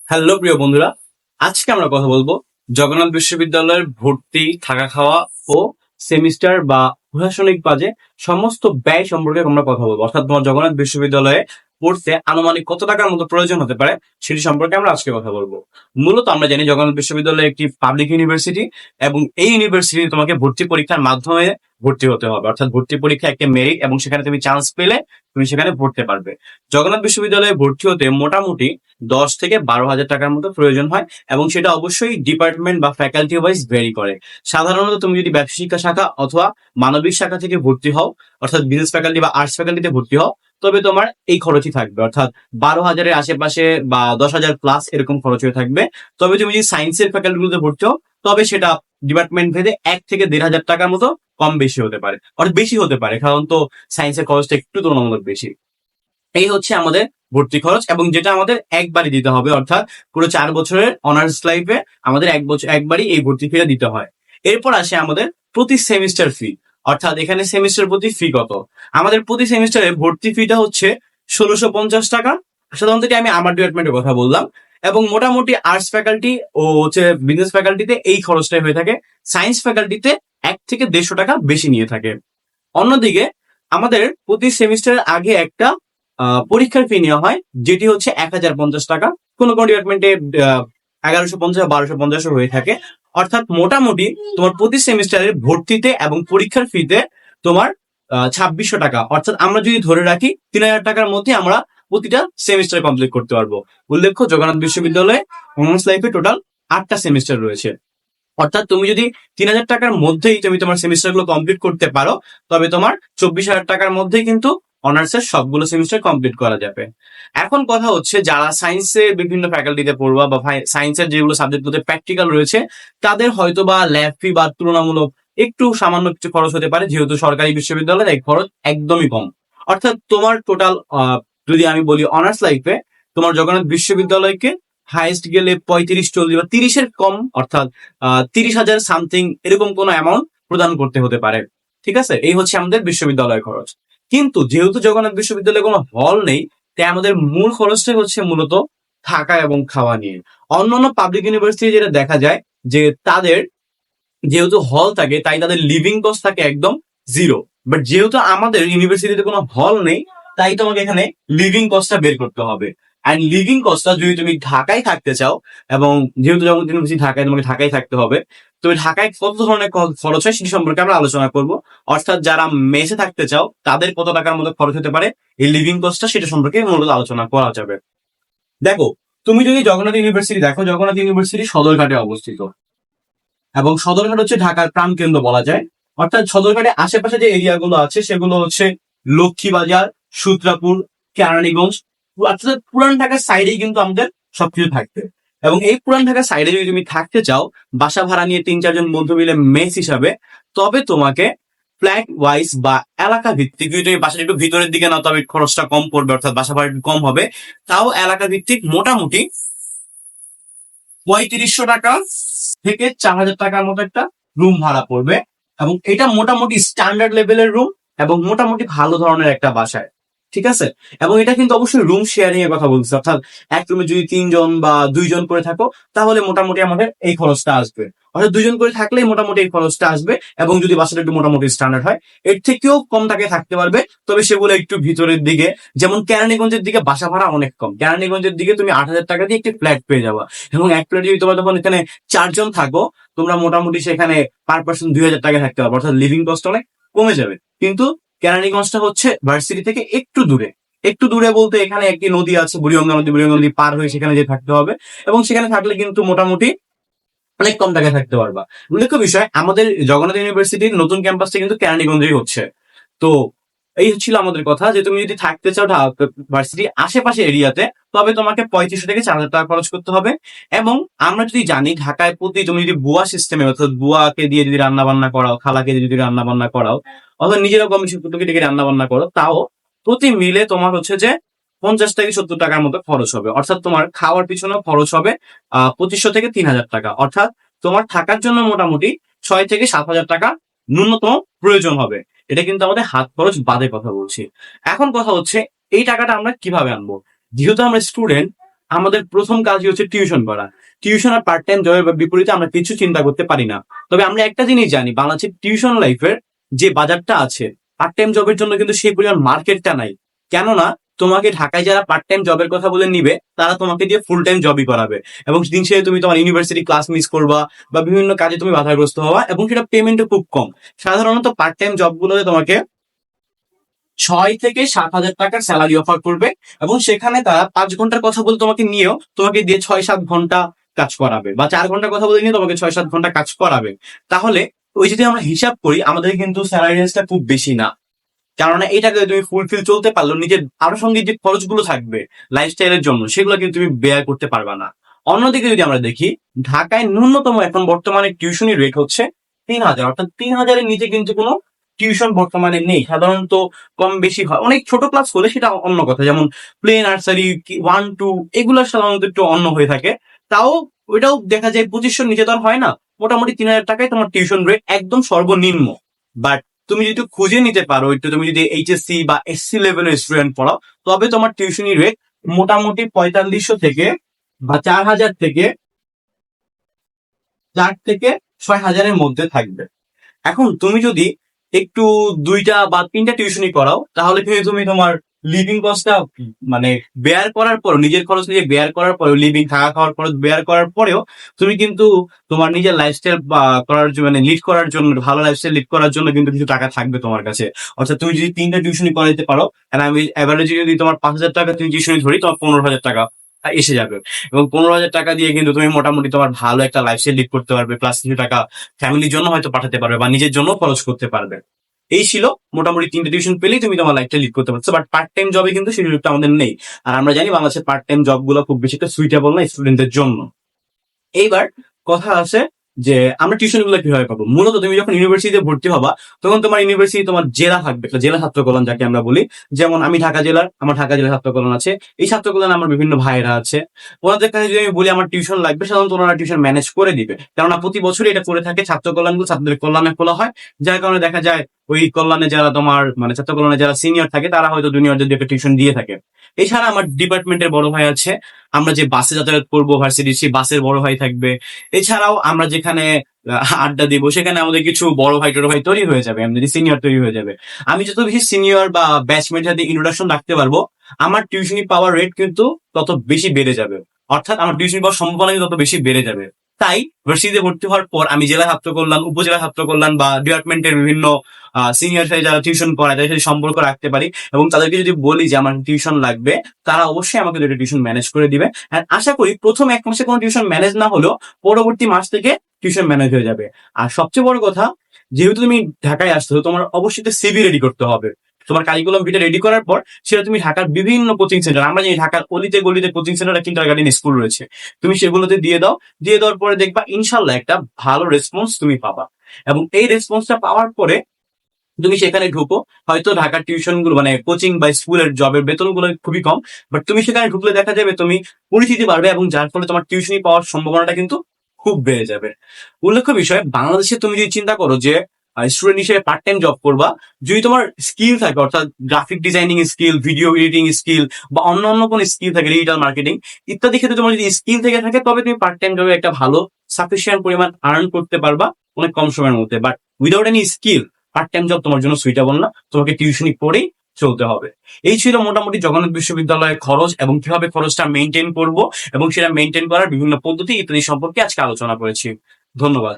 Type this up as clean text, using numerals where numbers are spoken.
Hello প্রিয় বন্ধুরা, আজকে আমরা কথা বলবো জগন্নাথ বিশ্ববিদ্যালয়ের ভর্তি, থাকা খাওয়া ও সেমিস্টার বা প্রশাসনিক কাজে সমস্ত ব্যয় সম্পর্কে আমরা কথা বলবো। অর্থাৎ তোমার জগন্নাথ বিশ্ববিদ্যালয়ে পড়তে আনুমানিক কত টাকার মতো প্রয়োজন হতে পারে সেটি সম্পর্কে আমরা আজকে কথা বলবো। মূলত আমরা জানি জগন্নাথ বিশ্ববিদ্যালয় একটি পাবলিক ইউনিভার্সিটি এবং এই ইউনিভার্সিটি তোমাকে ভর্তি পরীক্ষার মাধ্যমে ভর্তি হতে হবে। অর্থাৎ ভর্তি পরীক্ষা একটা মেরিট এবং সেখানে তুমি চান্স পেলে তুমি সেখানে পড়তে পারবে। জগন্নাথ বিশ্ববিদ্যালয়ে ভর্তি হতে মোটামুটি 10 থেকে 12 হাজার টাকার মতো প্রয়োজন হয় এবং সেটা অবশ্যই ডিপার্টমেন্ট বা ফ্যাকাল্টি ওয়াইজ ভেরি করে। সাধারণত তুমি যদি ব্যবসা শিক্ষা শাখা অথবা মানবিক শাখা থেকে ভর্তি হও, অর্থাৎ বিজনেস ফ্যাকাল্টি বা আর্টস ফ্যাকাল্টিতে ভর্তি হও, তবে তোমার এই খরচই থাকবে, অর্থাৎ 12 হাজারের আশেপাশে বা 10 হাজার প্লাস এরকম খরচ হয়ে থাকবে। তবে তুমি যদি সায়েন্সের ফ্যাকাল্টিগুলোতে ভর্তি হও, তবে সেটা ডিপার্টমেন্ট ভেদে 1 থেকে 1.5 হাজার টাকার মতো কম বেশি হতে পারে, অর্থাৎ বেশি হতে পারে, কারণ তো সায়েন্সের খরচটা একটু তুলনামূলক বেশি। এই হচ্ছে আমাদের ভর্তি খরচ এবং যেটা আমাদের একবারই দিতে হবে, অর্থাৎ পুরো 4 বছরের অনার্স লাইফে আমাদের একবারই এই ভর্তি ফিটা দিতে হয়। এরপর আসে আমাদের প্রতি সেমিস্টার ফি, অর্থাৎ এখানে সেমিস্টার প্রতি ফি কত। আমাদের প্রতি সেমিস্টারে ভর্তি ফিটা হচ্ছে 1650 টাকা। সাধারণত এটা আমি আমার ডিপার্টমেন্টের কথা বললাম, এবং মোটামুটি আর্টস ফ্যাকাল্টি ও হচ্ছে বিজনেস ফ্যাকাল্টিতে এই খরচটাই হয়ে থাকে। সায়েন্স ফ্যাকাল্টিতে 1 থেকে 150 টাকা বেশি নিয়ে থাকে। অন্যদিকে আমাদের প্রতি সেমিস্টারের আগে একটা পরীক্ষার ফি নেওয়া হয়, যেটি হচ্ছে 1050 টাকা। কোনো কোনো ডিপার্টমেন্টে 1150 1250 হয়ে থাকে। অর্থাৎ মোটামুটি তোমার প্রতি সেমিস্টারের ভর্তিতে এবং পরীক্ষার ফিতে তোমার 2600 টাকা, অর্থাৎ আমরা যদি ধরে রাখি 3000 টাকার মধ্যে আমরা প্রতিটা সেমিস্টার কমপ্লিট করতে পারবো। উল্লেখ্য, জগন্নাথ বিশ্ববিদ্যালয়ে অনার্স লাইফে টোটাল 8টা সেমিস্টার রয়েছে। অর্থাৎ তুমি যদি 3000 টাকার মধ্যেই তুমি তোমার সেমিস্টার গুলো কমপ্লিট করতে পারো, তবে তোমার 24,000 টাকার মধ্যেই কিন্তু অনার্সের সবগুলো সেমিস্টার কমপ্লিট করা যাবে। এখন কথা হচ্ছে, যারা সায়েন্সের বিভিন্ন ফ্যাকাল্টিতে পড়বা বা সায়েন্সের যেগুলো সাবজেক্টগুলোতে প্র্যাকটিক্যাল রয়েছে, তাদের হয়তো বা ল্যাব ফি বা তুলনামূলক একটু সামান্য কিছু খরচ হতে পারে, যেহেতু সরকারি বিশ্ববিদ্যালয়ের এই খরচ একদমই কম। অর্থাৎ তোমার টোটাল যদি আমি বলি অনার্স লাইফে তোমার জগন্নাথ বিশ্ববিদ্যালয়কে হাইয়েস্ট গেলে 35 40 বা 30-এর কম, অর্থাৎ 30,000 সামথিং এরকম কোনো অ্যামাউন্ট প্রদান করতে হতে পারে। ঠিক আছে, এই হচ্ছে আমাদের বিশ্ববিদ্যালয় খরচ। কিন্তু যেহেতু জগন্নাথ বিশ্ববিদ্যালয়ে কোনো হল নেই, তাই আমাদের মূল খরচটাই হচ্ছে মূলত থাকা এবং খাওয়া নিয়ে। অন্যান্য পাবলিক ইউনিভার্সিটি যেটা দেখা যায় যে তাদের যেহেতু হল থাকে, তাই তাদের লিভিং কস্ট থাকে একদম জিরো। বাট যেহেতু আমাদের ইউনিভার্সিটিতে কোনো হল নেই, তাই তোমাকে এখানে লিভিং কস্টটা বের করতে হবে। অ্যান্ড লিভিং কস্টটা যদি তুমি ঢাকায় থাকতে চাও, এবং যেহেতু যখন ইউনিভার্সিটি ঢাকায়, তোমাকে ঢাকায় থাকতে হবে, তুমি ঢাকায় কত ধরনের খরচ হয় সেটি সম্পর্কে আমরা আলোচনা করব। অর্থাৎ যারা মেসে থাকতে চাও তাদের কত টাকার মতো খরচ হতে পারে এই লিভিং কস্টটা, সেটা সম্পর্কে মূলত আলোচনা করা যাবে। দেখো, তুমি যদি জগন্নাথ ইউনিভার্সিটি দেখো, জগন্নাথ ইউনিভার্সিটি সদরঘাটে অবস্থিত এবং সদরঘাট হচ্ছে ঢাকার প্রাণকেন্দ্র বলা যায়। অর্থাৎ সদরঘাটের আশেপাশে যে এরিয়া গুলো আছে সেগুলো হচ্ছে লক্ষ্মীবাজার, সূত্রাপুর, কেরানীগঞ্জ, অর্থাৎ পুরান ঢাকার সাইডেই কিন্তু আমাদের সবকিছু থাকবে। এবং এই পুরান ঢাকার সাইডে যদি তুমি থাকতে চাও বাসা ভাড়া নিয়ে 3-4 জন বন্ধু মিলে মেস হিসাবে, তবে তোমাকে ফ্ল্যাট ওয়াইজ বা এলাকা ভিত্তিক, যদি তুমি বাসাটা একটু ভিতরের দিকে নাও তবে খরচটা কম পড়বে, অর্থাৎ বাসা ভাড়া একটু কম হবে। তাও এলাকা ভিত্তিক মোটামুটি 3500 টাকা থেকে 4,000 টাকার মতো একটা রুম ভাড়া পড়বে। এবং এটা মোটামুটি স্ট্যান্ডার্ড লেভেলের রুম এবং মোটামুটি ভালো ধরনের একটা বাসায়। ঠিক আছে, এবং এটা কিন্তু অবশ্যই রুম শেয়ারিং এর কথা বলছি, অর্থাৎ এক রুমে যদি 3 জন বা 2 জন করে থাকো তাহলে মোটামুটি আমাদের এই খরচটা আসবে। অর্থাৎ 2 জন করে থাকলেই মোটামুটি এই খরচটা আসবে। এবং যদি বাসাটা একটু মোটামুটি স্ট্যান্ডার্ড হয়, এর থেকেও কম টাকায় থাকতে পারবে, তবে সেগুলো একটু ভিতরের দিকে। যেমন কেরানীগঞ্জের দিকে বাসা ভাড়া অনেক কম, কেরানীগঞ্জের দিকে তুমি 8,000 টাকা দিয়ে একটি ফ্ল্যাট পেয়ে যাবা। এবং এক ফ্ল্যাটে যদি তোমরা তখন এখানে 4 জন থাকো, তোমরা মোটামুটি সেখানে পার পার্সন 2,000 টাকা থাকতে পারবে, অর্থাৎ লিভিং কস্ট অনেক কমে যাবে। কিন্তু কেরানীগঞ্জটা হচ্ছে ভার্সিটি থেকে একটু দূরে। একটু দূরে বলতে এখানে একটি নদী আছে বুড়িগঙ্গা নদী, বুড়িগঙ্গা নদী পার হয়ে সেখানে যে থাকতে হবে, এবং সেখানে থাকলে কিন্তু মোটামুটি অনেক কম টাকায় থাকতে পারবা। উল্লেখ্য বিষয়, আমাদের জগন্নাথ ইউনিভার্সিটির নতুন ক্যাম্পাসটা কিন্তু কেরানীগঞ্জেই হচ্ছে। তো এই ছিল আমাদের কথা, যে তুমি যদি থাকতে চাও ভার্সিটির আশেপাশে এরিয়াতে, তবে তোমাকে 3500 থেকে 4,000 টাকা খরচ করতে হবে। এবং আমরা যদি জানি ঢাকায় প্রতি, তুমি যদি বুয়া সিস্টেমে, অর্থাৎ বুয়াকে দিয়ে যদি রান্না বান্না করাও, খালাকে দিয়ে যদি রান্না বান্না করাও, অথবা নিজেরা কমিশন ডেকে রান্না বান্না করো, তাও প্রতি মিলে তোমার হচ্ছে যে 50 থেকে 70 টাকার মতো খরচ হবে। অর্থাৎ তোমার খাওয়ার পিছনে খরচ হবে 2,500 থেকে 3,000 টাকা। অর্থাৎ তোমার থাকার জন্য মোটামুটি 6 থেকে 7 হাজার টাকা ন্যূনতম প্রয়োজন হবে। এটা কিন্তু আমাদের হাত খরচ বাদে কথা বলছি। এখন কথা হচ্ছে, এই টাকাটা আমরা কিভাবে আনবো? যেহেতু আমরা স্টুডেন্ট, আমাদের প্রথম কাজই হচ্ছে টিউশন করা। টিউশন আর পার্ট টাইম জবের বিপরীতে আমরা কিছু চিন্তা করতে পারি না। তবে আমরা একটা জিনিস জানি, বাংলাদেশের টিউশন লাইফের যে বাজারটা আছে, পার্ট টাইম জবের জন্য কিন্তু সেই পরিমাণ মার্কেটটা নাই। কেননা তোমাকে ঢাকায় যারা পার্ট টাইম জবের কথা বলে নিবে, তারা তোমাকে দিয়ে ফুল টাইম জবই করাবে, এবং দিন শেষে তুমি তোমার ইউনিভার্সিটি ক্লাস মিস করবা বা বিভিন্ন কাজে তুমি বাধাগ্রস্ত হওয়া, এবং সেটা পেমেন্টও খুব কম। সাধারণত পার্ট টাইম জবগুলোতে তোমাকে 6 থেকে 7 হাজার টাকার স্যালারি অফার করবে, এবং সেখানে তারা 5 ঘন্টার কথা বলে তোমাকে নিয়েও তোমাকে দিয়ে 6-7 ঘন্টা কাজ করাবে, বা 4 ঘন্টার কথা বলে নিয়ে তোমাকে 6-7 ঘন্টা কাজ করাবে। তাহলে ওই যদি আমরা হিসাব করি, আমাদের কিন্তু স্যালারি রেঞ্জটা খুব বেশি না। কেননা এটাকে তুমি ফুলফিল চলতে পারলো, নিজের আনুষঙ্গিক যে খরচগুলো থাকবে লাইফস্টাইলের জন্য, সেগুলো কিন্তু তুমি বেয়ার করতে পারবা না। অন্যদিকে যদি আমরা দেখি, ঢাকায় ন্যূনতম এখন বর্তমানে টিউশনি রেট হচ্ছে 3,000, অর্থাৎ 3,000-এর নিচে কিন্তু কোনো টিউশন বর্তমানে নেই। সাধারণত কম বেশি হয়, অনেক ছোট ক্লাস হলে সেটা অন্য কথা, যেমন প্লে নার্সারি 1-2 এগুলো সাধারণত একটু অন্য হয়ে থাকে। তাও ওইটাও দেখা যায় 2500 নিচে তো আর হয় না। মোটামুটি 3,000 টাকায় তোমার টিউশন রেট একদম সর্বনিম্ন। বাট তুমি যদি একটু খুঁজে নিতে পারো, একটু তুমি যদি এইচএসসি বা এসসি লেভেলের স্টুডেন্ট পড়াও, তবে তোমার টিউশনি রেট মোটামুটি 4500 থেকে বা 4,000 থেকে 4 থেকে 6 হাজারের মধ্যে থাকবে। এখন তুমি যদি একটু 2টা বা 3টা টিউশনি করাও, তাহলে কিন্তু তুমি তোমার লিভিং কস্টটা মানে বেয়ার করার পর, নিজের খরচ নিজে বেয়ার করার পরেও, লিভিং থাকা খাওয়ার খরচ বেয়ার করার পরেও তুমি কিন্তু তোমার নিজের লাইফস্টাইল করার জন্য, মানে লিড করার জন্য, ভালো লাইফস্টাইল লিড করার জন্য কিন্তু কিছু টাকা থাকবে তোমার কাছে। অর্থাৎ তুমি যদি 3টা টিউশনি করাইতে পারো, আর আমি অ্যাভারেজে যদি তোমার 5,000 টাকা তুমি টিউশনি ধরি, তোমার 15,000 টাকা এসে যাবে। এবং 15,000 টাকা দিয়ে কিন্তু তুমি মোটামুটি তোমার ভালো একটা লাইফস্টাইল লিড করতে পারবে, প্লাস কিছু টাকা ফ্যামিলির জন্য হয়তো পাঠাতে পারবে বা নিজের জন্য খরচ করতে পারবে। এই ছিল মোটামুটি 3টে টিউশন পেলেই তুমি তোমার লাইফটা লিড করতে পারছো। বাট পার্ট টাইম জবে কিন্তু সেই সুযোগটা আমাদের নেই। আর আমরা জানি বাংলাদেশের পার্ট টাইম জব গুলো খুব বেশি একটা সুইটেবল না স্টুডেন্টদের জন্য। এইবার কথা আছে যে আমরা টিউশন গুলো কিভাবে পাবো। মূলত তুমি যখন ইউনিভার্সিটিতে ভর্তি হবা, তখন তোমার ইউনিভার্সিটি তোমার জেলা থাকবে, একটা জেলা ছাত্র কল্যাণ যাকে আমরা বলি। যেমন আমি ঢাকা জেলার, আমার ঢাকা জেলা ছাত্র কল্যাণ আছে। এই ছাত্র কল্যাণে আমার বিভিন্ন ভাইরা আছে। ওনাদের কাছে যদি আমি বলি আমার টিউশন লাগবে, সাধারণত ওনারা টিউশন ম্যানেজ করে দিবে। কেননা প্রতি বছরই এটা করে থাকে, ছাত্র কল্যাণগুলো ছাত্রদের কল্যাণে খোলা হয়। যার কারণে দেখা যায় ওই কল্যাণে যারা তোমার মানে ছাত্র কল্যাণে যারা সিনিয়র থাকে, তারা হয়তো জুনিয়রদের একটা টিউশন দিয়ে থাকে। এছাড়া আমার ডিপার্টমেন্টের বড় ভাই আছে, আমরা যে বাসে যাতায়াত করবো ভার্সিটি, সেই বাসের বড় ভাই থাকবে। এছাড়াও আমরা যেখানে আড্ডা দিব, সেখানে আমাদের কিছু বড় ভাই টোড় ভাই তৈরি হয়ে যাবে, আমাদের সিনিয়র তৈরি হয়ে যাবে। আমি যত বেশি সিনিয়র বা ব্যাচমেট সাথে ইন্ট্রোডাকশন রাখতে পারবো, আমার টিউশনি পাওয়ার রেট কিন্তু তত বেশি বেড়ে যাবে। অর্থাৎ আমার টিউশনি পাওয়ার সম্ভাবনা কিন্তু তত বেশি বেড়ে যাবে। তাই ভার্সিটিতে ভর্তি হওয়ার পর আমি জেলা ছাত্র কল্যাণ, উপজেলা ছাত্র কল্যাণ বা ডিপার্টমেন্টের বিভিন্ন সিনিয়র সাথে যারা টিউশন পড়ায় তাদের সাথে সম্পর্ক রাখতে পারি, এবং তাদেরকে যদি বলি যে আমার টিউশন লাগবে, তারা অবশ্যই আমাকে দুটো টিউশন ম্যানেজ করে দিবে। আর আশা করি প্রথম 1 মাসে কোনো টিউশন ম্যানেজ না হলেও পরবর্তী মাস থেকে টিউশন ম্যানেজ হয়ে যাবে। আর সবচেয়ে বড় কথা, যেহেতু তুমি ঢাকায় আসছো, তোমার অবশ্যই সিভি রেডি করতে হবে। তোমার কারিকুলাম ভিটা রেডি করার পর সেটা তুমি ঢাকার বিভিন্ন কোচিং সেন্টার, আমরা জানি ঢাকার অলিতে গলিতে কোচিং সেন্টার, কিন্ডারগার্টেন স্কুল রয়েছে, তুমি সেগুলোতে দিয়ে দাও। দিয়ে দেওয়ার পরে দেখবা ইনশাল্লাহ একটা ভালো রেসপন্স তুমি পাবা। এবং এই রেসপন্সটা পাওয়ার পরে তুমি সেখানে ঢুকো। হয়তো ঢাকার টিউশন গুলো মানে কোচিং বা স্কুলের জবের বেতন গুলো খুবই কম, বাট তুমি সেখানে ঢুকলে দেখা যাবে তুমি পরিচিতি বাড়বে, এবং যার ফলে তোমার টিউশনি পাওয়ার সম্ভাবনাটা কিন্তু খুব বেড়ে যাবে। উল্লেখ্য বিষয়, বাংলাদেশে তুমি যদি চিন্তা করো যে স্টুডেন্ট হিসেবে পার্ট টাইম জব করবা, যদি তোমার স্কিল থাকে, অর্থাৎ graphic designing skill, video editing skill, বা অন্য অন্য কোনো স্কিল থাকে, ডিজিটাল মার্কেটিং ইত্যাদি ক্ষেত্রে তোমার যদি স্কিল থেকে থাকে, তবে তুমি পার্ট টাইম জবে একটা ভালো সাফিসিয়েন্ট পরিমাণ আর্ন করতে পারবা অনেক কম সময়ের মধ্যে। But without any skill part time job তোমার জন্য সুইটেবল না, তোমাকে টিউশনি পড়েই চলতে হবে। এই ছিল মোটামুটি জগন্নাথ বিশ্ববিদ্যালয়ের খরচ, এবং কিভাবে খরচটা মেনটেন করব, এবং সেটা মেনটেন করার বিভিন্ন পদ্ধতি ইত্যাদি সম্পর্কে আজকে আলোচনা করেছি। ধন্যবাদ।